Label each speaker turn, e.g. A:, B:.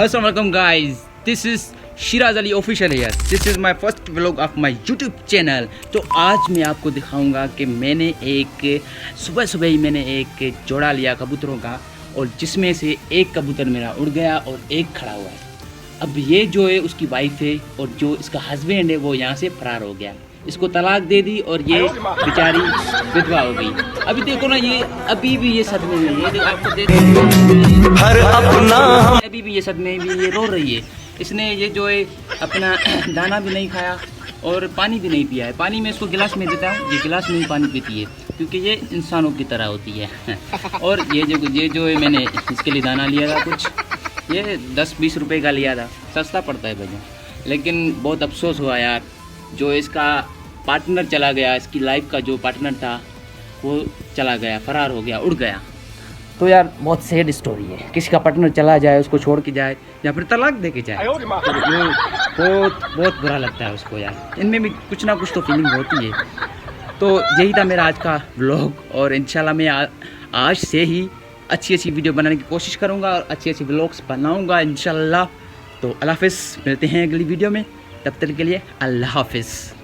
A: अस्सलाम वालेकुम guys, this is Siraj Ali official here. This is my first vlog of my YouTube channel. तो आज मैं आपको दिखाऊंगा कि मैंने सुबह सुबह ही मैंने एक जोड़ा लिया कबूतरों का, और जिसमें से एक कबूतर मेरा उड़ गया और एक खड़ा हुआ है। अब ये जो है उसकी वाइफ है और जो इसका हस्बैंड है वो यहाँ से फरार हो गया, इसको तलाक दे दी और ये बेचारी विधवा हो गई। अभी देखो ना, ये अभी भी ये सदमे में, ये देखो आपको अभी भी ये सदमे में ये रो रही है। इसने ये जो है अपना दाना भी नहीं खाया और पानी भी नहीं पिया है। पानी में इसको गिलास में देता हूँ, ये गिलास में ही पानी पीती है क्योंकि ये इंसानों की तरह होती है। और ये जो है मैंने इसके लिए दाना लिया था, कुछ ये 10-20 रुपए का लिया था, सस्ता पड़ता है भैया। लेकिन बहुत अफसोस हुआ यार, जो इसका पार्टनर चला गया, इसकी लाइफ का जो पार्टनर था वो चला गया, फरार हो गया, उड़ गया। तो यार बहुत सैड स्टोरी है, किसी का पार्टनर चला जाए, उसको छोड़ के जाए या फिर तलाक दे के जाए, तो बहुत बुरा लगता है उसको यार। इनमें भी कुछ ना कुछ तो फीलिंग होती है। तो यही था मेरा आज का व्लॉग, और इंशाल्लाह मैं आज से ही अच्छी वीडियो बनाने की कोशिश करूँगा और अच्छी व्लॉग्स बनाऊँगा इंशाल्लाह। तो अल्लाह हाफ़िज़, मिलते हैं अगली वीडियो में, तब तक के लिए अल्लाह हाफ़िज़।